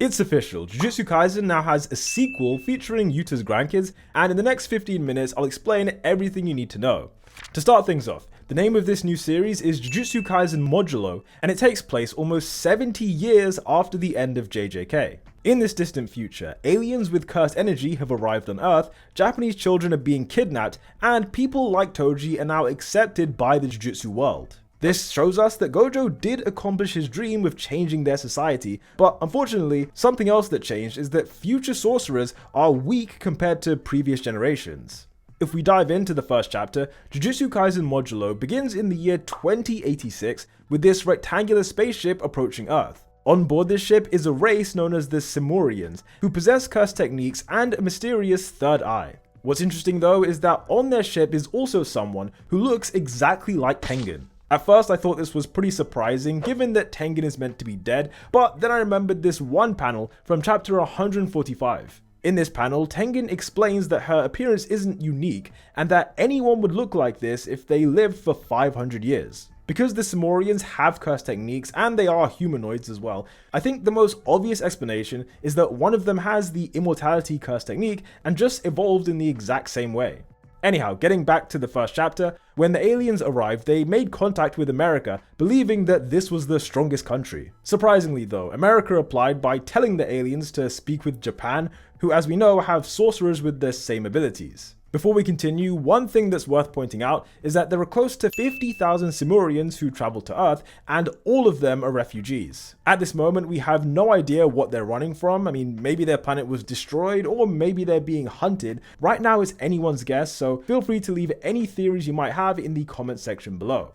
It's official, Jujutsu Kaisen now has a sequel featuring Yuta's grandkids, and in the next 15 minutes I'll explain everything you need to know. To start things off, the name of this new series is Jujutsu Kaisen Modulo, and it takes place almost 70 years after the end of JJK. In this distant future, aliens with cursed energy have arrived on Earth, Japanese children are being kidnapped, and people like Toji are now accepted by the Jujutsu World. This shows us that Gojo did accomplish his dream with changing their society, but unfortunately, something else that changed is that future sorcerers are weak compared to previous generations. If we dive into the first chapter, Jujutsu Kaisen Modulo begins in the year 2086 with this rectangular spaceship approaching Earth. On board this ship is a race known as the Simurians, who possess cursed techniques and a mysterious third eye. What's interesting though is that on their ship is also someone who looks exactly like Tengen. At first I thought this was pretty surprising given that Tengen is meant to be dead, but then I remembered this one panel from chapter 145. In this panel, Tengen explains that her appearance isn't unique and that anyone would look like this if they lived for 500 years. Because the Simurians have cursed techniques and they are humanoids as well, I think the most obvious explanation is that one of them has the immortality curse technique and just evolved in the exact same way. Anyhow, getting back to the first chapter, when the aliens arrived, they made contact with America, believing that this was the strongest country. Surprisingly though, America replied by telling the aliens to speak with Japan, who as we know have sorcerers with the same abilities. Before we continue, one thing that's worth pointing out is that there are close to 50,000 Simurians who traveled to Earth, and all of them are refugees. At this moment, we have no idea what they're running from. I mean, maybe their planet was destroyed, or maybe they're being hunted. Right now it's anyone's guess, so feel free to leave any theories you might have in the comment section below.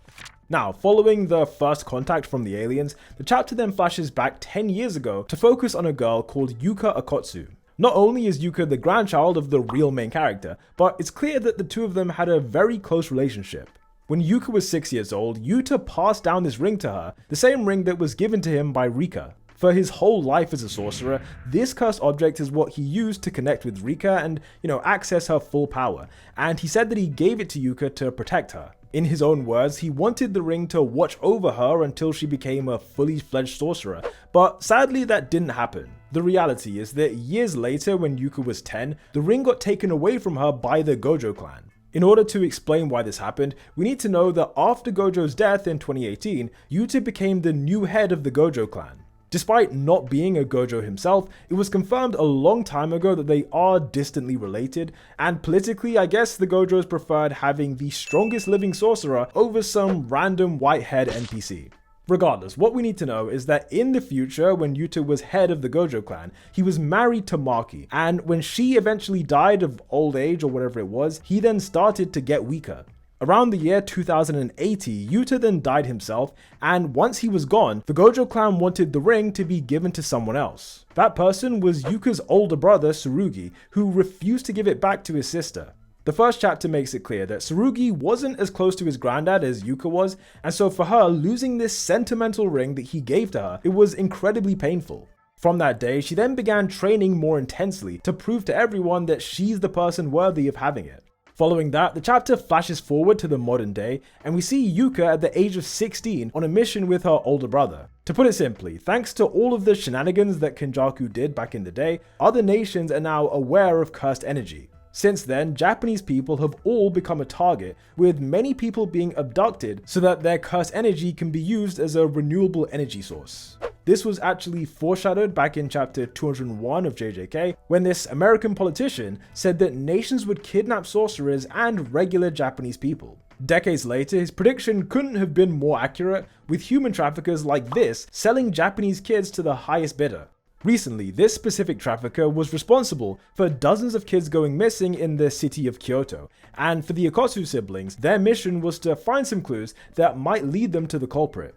Now, following the first contact from the aliens, the chapter then flashes back 10 years ago to focus on a girl called Yuka Okkotsu. Not only is Yuka the grandchild of the real main character, but it's clear that the two of them had a very close relationship. When Yuka was 6 years old, Yuta passed down this ring to her, the same ring that was given to him by Rika. For his whole life as a sorcerer, this cursed object is what he used to connect with Rika and, access her full power, and he said that he gave it to Yuka to protect her. In his own words, he wanted the ring to watch over her until she became a fully fledged sorcerer, but sadly that didn't happen. The reality is that years later, when Yuka was 10, the ring got taken away from her by the Gojo clan. In order to explain why this happened, we need to know that after Gojo's death in 2018, Yuta became the new head of the Gojo clan. Despite not being a Gojo himself, it was confirmed a long time ago that they are distantly related, and politically I guess the Gojos preferred having the strongest living sorcerer over some random white-haired NPC. Regardless, what we need to know is that in the future, when Yuta was head of the Gojo clan, he was married to Maki, and when she eventually died of old age or whatever it was, he then started to get weaker. Around the year 2080, Yuta then died himself, and once he was gone, the Gojo clan wanted the ring to be given to someone else. That person was Yuka's older brother, Tsurugi, who refused to give it back to his sister. The first chapter makes it clear that Tsurugi wasn't as close to his granddad as Yuka was, and so for her, losing this sentimental ring that he gave to her, it was incredibly painful. From that day, she then began training more intensely to prove to everyone that she's the person worthy of having it. Following that, the chapter flashes forward to the modern day, and we see Yuka at the age of 16 on a mission with her older brother. To put it simply, thanks to all of the shenanigans that Kenjaku did back in the day, other nations are now aware of cursed energy. Since then, Japanese people have all become a target, with many people being abducted so that their cursed energy can be used as a renewable energy source. This was actually foreshadowed back in chapter 201 of JJK, when this American politician said that nations would kidnap sorcerers and regular Japanese people. Decades later, his prediction couldn't have been more accurate, with human traffickers like this selling Japanese kids to the highest bidder. Recently, this specific trafficker was responsible for dozens of kids going missing in the city of Kyoto, and for the Okkotsu siblings, their mission was to find some clues that might lead them to the culprit.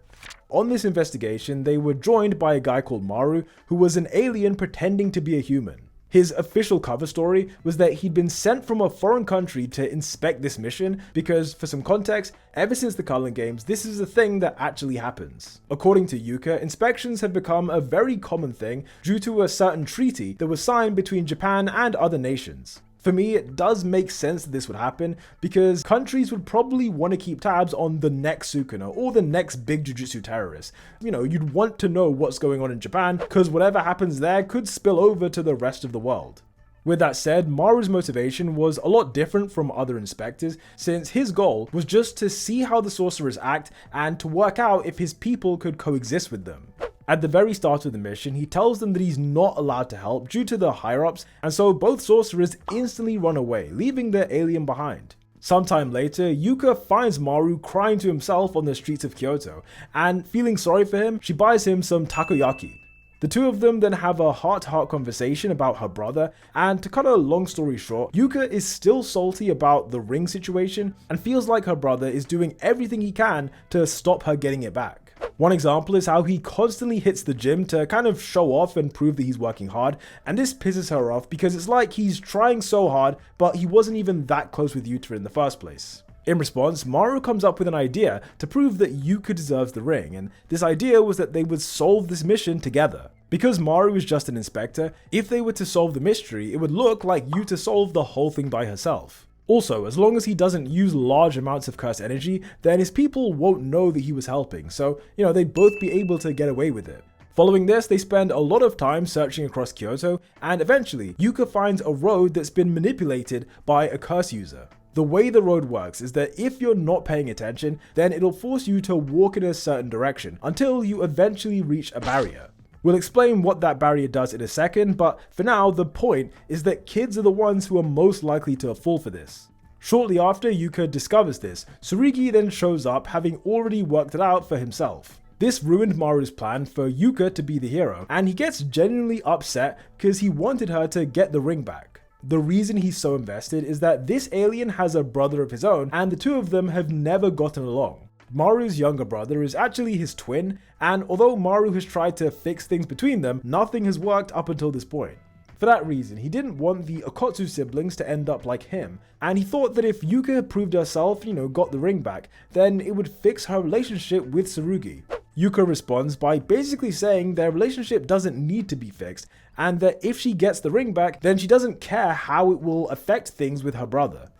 On this investigation, they were joined by a guy called Maru, who was an alien pretending to be a human. His official cover story was that he'd been sent from a foreign country to inspect this mission because, for some context, ever since the Culling Games, this is a thing that actually happens. According to Yuka, inspections have become a very common thing due to a certain treaty that was signed between Japan and other nations. For me, it does make sense that this would happen because countries would probably want to keep tabs on the next Sukuna or the next big Jujutsu terrorist. You'd want to know what's going on in Japan because whatever happens there could spill over to the rest of the world. With that said, Maru's motivation was a lot different from other inspectors, since his goal was just to see how the sorcerers act and to work out if his people could coexist with them. At the very start of the mission, he tells them that he's not allowed to help due to the higher-ups, and so both sorcerers instantly run away, leaving the alien behind. Sometime later, Yuka finds Maru crying to himself on the streets of Kyoto, and feeling sorry for him, she buys him some takoyaki. The two of them then have a heart-to-heart conversation about her brother, and to cut a long story short, Yuka is still salty about the ring situation and feels like her brother is doing everything he can to stop her getting it back. One example is how he constantly hits the gym to kind of show off and prove that he's working hard, and this pisses her off because it's like he's trying so hard, but he wasn't even that close with Yuta in the first place. In response, Maru comes up with an idea to prove that Yuka deserves the ring, and this idea was that they would solve this mission together. Because Maru is just an inspector, if they were to solve the mystery, it would look like Yuta solved the whole thing by herself. Also, as long as he doesn't use large amounts of cursed energy, then his people won't know that he was helping, so, they'd both be able to get away with it. Following this, they spend a lot of time searching across Kyoto, and eventually, Yuka finds a road that's been manipulated by a curse user. The way the road works is that if you're not paying attention, then it'll force you to walk in a certain direction until you eventually reach a barrier. We'll explain what that barrier does in a second, but for now, the point is that kids are the ones who are most likely to fall for this. Shortly after Yuka discovers this, Tsurugi then shows up, having already worked it out for himself. This ruined Maru's plan for Yuka to be the hero, and he gets genuinely upset because he wanted her to get the ring back. The reason he's so invested is that this alien has a brother of his own, and the two of them have never gotten along. Maru's younger brother is actually his twin, and although Maru has tried to fix things between them, nothing has worked up until this point. For that reason, he didn't want the Okkotsu siblings to end up like him, and he thought that if Yuka had proved herself, got the ring back, then it would fix her relationship with Tsurugi. Yuka responds by basically saying their relationship doesn't need to be fixed, and that if she gets the ring back, then she doesn't care how it will affect things with her brother.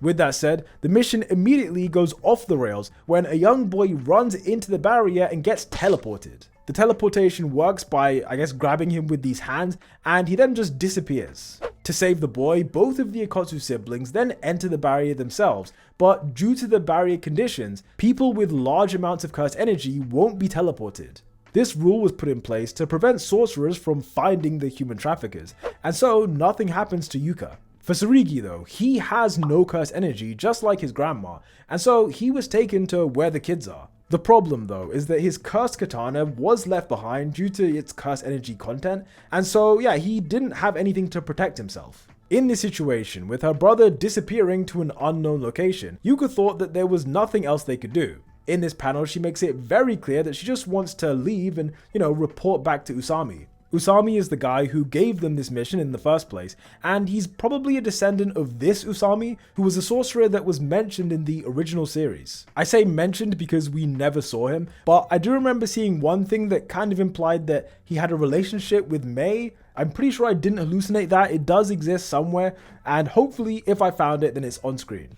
With that said, the mission immediately goes off the rails when a young boy runs into the barrier and gets teleported. The teleportation works by, grabbing him with these hands, and he then just disappears. To save the boy, both of the Okkotsu siblings then enter the barrier themselves, but due to the barrier conditions, people with large amounts of cursed energy won't be teleported. This rule was put in place to prevent sorcerers from finding the human traffickers, and so nothing happens to Yuka. For Tsurugi though, he has no cursed energy just like his grandma, and so he was taken to where the kids are. The problem though is that his cursed katana was left behind due to its cursed energy content, and so he didn't have anything to protect himself. In this situation, with her brother disappearing to an unknown location, Yuka thought that there was nothing else they could do. In this panel, she makes it very clear that she just wants to leave and, report back to Usami. Usami is the guy who gave them this mission in the first place, and he's probably a descendant of this Usami, who was a sorcerer that was mentioned in the original series. I say mentioned because we never saw him, but I do remember seeing one thing that kind of implied that he had a relationship with Mei. I'm pretty sure I didn't hallucinate that. It does exist somewhere, and hopefully if I found it, then it's on screen.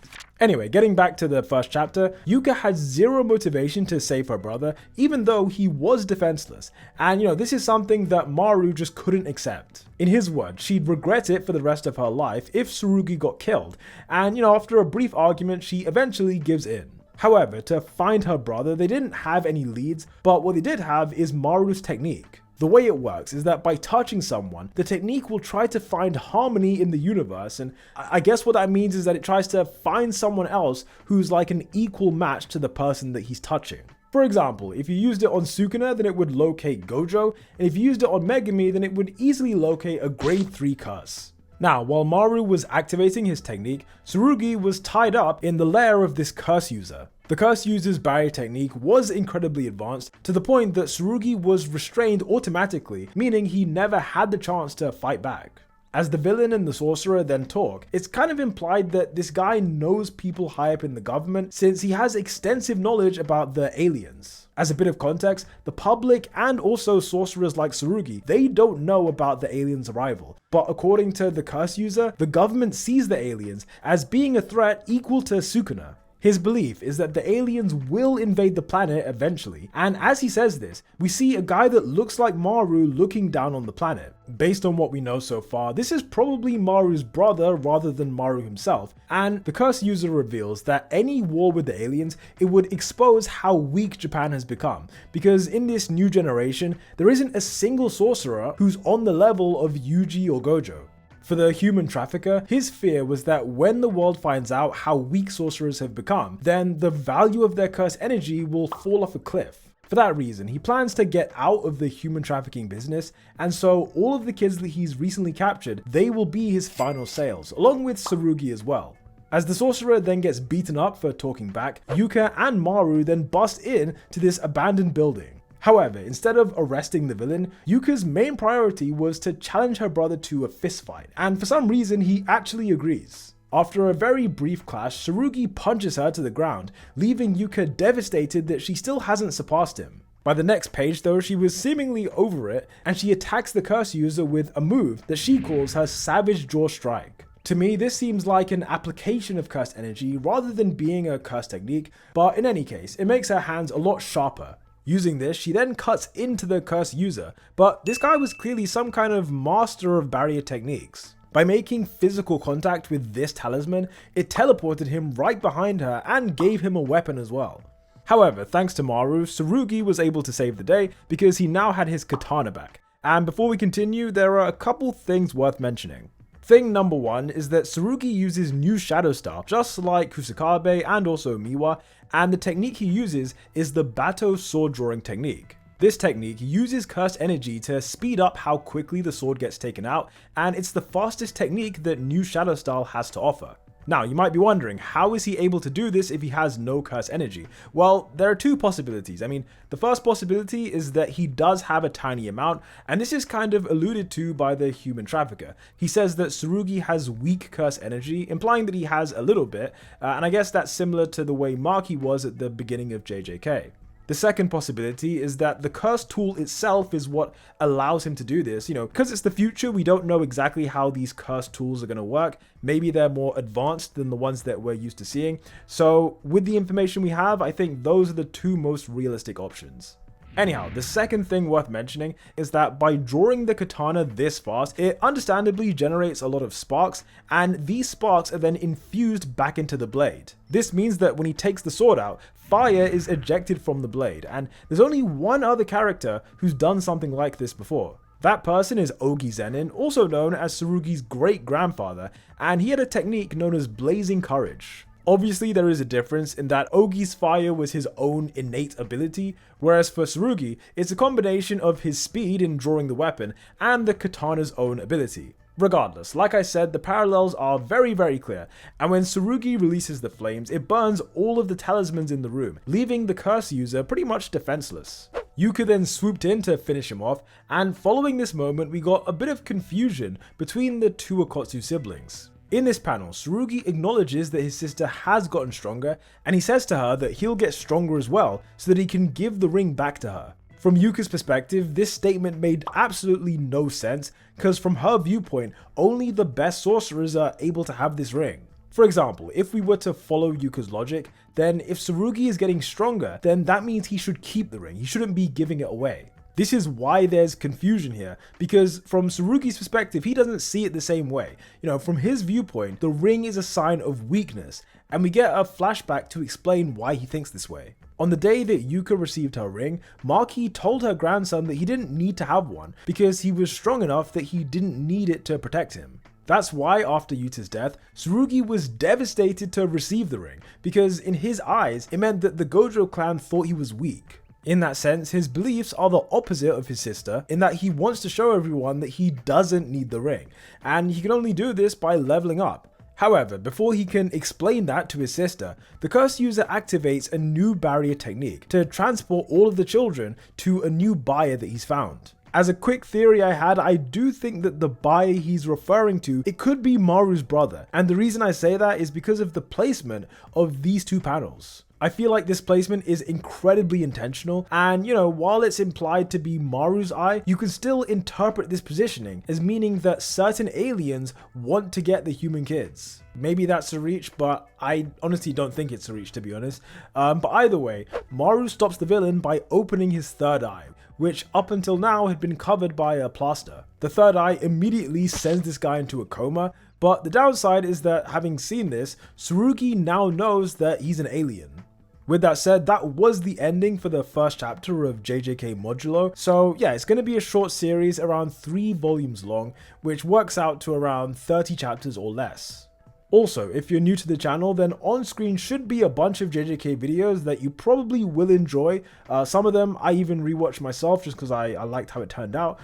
Anyway, getting back to the first chapter, Yuka had zero motivation to save her brother, even though he was defenseless. And this is something that Maru just couldn't accept. In his words, she'd regret it for the rest of her life if Tsurugi got killed. And after a brief argument, she eventually gives in. However, to find her brother, they didn't have any leads, but what they did have is Maru's technique. The way it works is that by touching someone, the technique will try to find harmony in the universe, and I guess what that means is that it tries to find someone else who's like an equal match to the person that he's touching. For example, if you used it on Sukuna, then it would locate Gojo, and if you used it on Megami, then it would easily locate a grade 3 curse. Now, while Maru was activating his technique, Tsurugi was tied up in the lair of this curse user. The curse user's barrier technique was incredibly advanced to the point that Tsurugi was restrained automatically, meaning he never had the chance to fight back. As the villain and the sorcerer then talk, it's kind of implied that this guy knows people high up in the government since he has extensive knowledge about the aliens. As a bit of context, the public and also sorcerers like Tsurugi, they don't know about the aliens' arrival. But according to the curse user, the government sees the aliens as being a threat equal to Sukuna. His belief is that the aliens will invade the planet eventually, and as he says this, we see a guy that looks like Maru looking down on the planet. Based on what we know so far, this is probably Maru's brother rather than Maru himself, and the curse user reveals that any war with the aliens, it would expose how weak Japan has become, because in this new generation, there isn't a single sorcerer who's on the level of Yuji or Gojo. For the human trafficker, his fear was that when the world finds out how weak sorcerers have become, then the value of their curse energy will fall off a cliff. For that reason, he plans to get out of the human trafficking business, and so all of the kids that he's recently captured, they will be his final sales, along with Tsurugi as well. As the sorcerer then gets beaten up for talking back, Yuka and Maru then bust in to this abandoned building. However, instead of arresting the villain, Yuka's main priority was to challenge her brother to a fistfight, and for some reason he actually agrees. After a very brief clash, Tsurugi punches her to the ground, leaving Yuka devastated that she still hasn't surpassed him. By the next page though, she was seemingly over it, and she attacks the curse user with a move that she calls her Savage Jaw Strike. To me, this seems like an application of cursed energy rather than being a cursed technique, but in any case, it makes her hands a lot sharper. Using this, she then cuts into the curse user, but this guy was clearly some kind of master of barrier techniques. By making physical contact with this talisman, it teleported him right behind her and gave him a weapon as well. However, thanks to Maru, Tsurugi was able to save the day because he now had his katana back. And before we continue, there are a couple things worth mentioning. Thing number one is that Tsurugi uses new shadow style, just like Kusakabe and also Miwa, and the technique he uses is the Bato sword drawing technique. This technique uses cursed energy to speed up how quickly the sword gets taken out, and it's the fastest technique that new shadow style has to offer. Now, you might be wondering, how is he able to do this if he has no curse energy? Well, there are two possibilities. I mean, the first possibility is that he does have a tiny amount, and this is kind of alluded to by the human trafficker. He says that Tsurugi has weak curse energy, implying that he has a little bit, and I guess that's similar to the way Maki was at the beginning of JJK. The second possibility is that the curse tool itself is what allows him to do this. Because it's the future, we don't know exactly how these curse tools are going to work. Maybe they're more advanced than the ones that we're used to seeing. So with the information we have, I think those are the two most realistic options. Anyhow, the second thing worth mentioning is that by drawing the katana this fast, it understandably generates a lot of sparks, and these sparks are then infused back into the blade. This means that when he takes the sword out, fire is ejected from the blade, and there's only one other character who's done something like this before. That person is Ogi Zenin, also known as Tsurugi's great-grandfather, and he had a technique known as Blazing Courage. Obviously, there is a difference in that Ogi's fire was his own innate ability, whereas for Tsurugi, it's a combination of his speed in drawing the weapon and the katana's own ability. Regardless, like I said, the parallels are very, very clear, and when Tsurugi releases the flames, it burns all of the talismans in the room, leaving the curse user pretty much defenseless. Yuka then swooped in to finish him off, and following this moment, we got a bit of confusion between the two Okkotsu siblings. In this panel, Tsurugi acknowledges that his sister has gotten stronger, and he says to her that he'll get stronger as well so that he can give the ring back to her. From Yuka's perspective, this statement made absolutely no sense, because from her viewpoint, only the best sorcerers are able to have this ring. For example, if we were to follow Yuka's logic, then if Tsurugi is getting stronger, then that means he should keep the ring, he shouldn't be giving it away. This is why there's confusion here, because from Tsurugi's perspective, he doesn't see it the same way. From his viewpoint, the ring is a sign of weakness, and we get a flashback to explain why he thinks this way. On the day that Yuka received her ring, Maki told her grandson that he didn't need to have one, because he was strong enough that he didn't need it to protect him. That's why after Yuta's death, Tsurugi was devastated to receive the ring, because in his eyes, it meant that the Gojo clan thought he was weak. In that sense, his beliefs are the opposite of his sister, in that he wants to show everyone that he doesn't need the ring, and he can only do this by leveling up. However, before he can explain that to his sister, the curse user activates a new barrier technique to transport all of the children to a new buyer that he's found. As a quick theory I had, I do think that the Bai he's referring to, it could be Maru's brother. And the reason I say that is because of the placement of these two panels. I feel like this placement is incredibly intentional, and you know, while it's implied to be Maru's eye, you can still interpret this positioning as meaning that certain aliens want to get the human kids. Maybe that's a reach, but I honestly don't think it's a reach, to be honest. But either way, Maru stops the villain by opening his third eye, which up until now had been covered by a plaster. The third eye immediately sends this guy into a coma, but the downside is that having seen this, Tsurugi now knows that he's an alien. With that said, that was the ending for the first chapter of JJK Modulo. So yeah, it's going to be a short series around 3 volumes long, which works out to around 30 chapters or less. Also, if you're new to the channel, then on screen should be a bunch of JJK videos that you probably will enjoy. Some of them I even rewatched myself just because I liked how it turned out.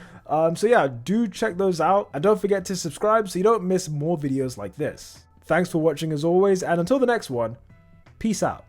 So yeah, do check those out, and don't forget to subscribe so you don't miss more videos like this. Thanks for watching as always, and until the next one, peace out.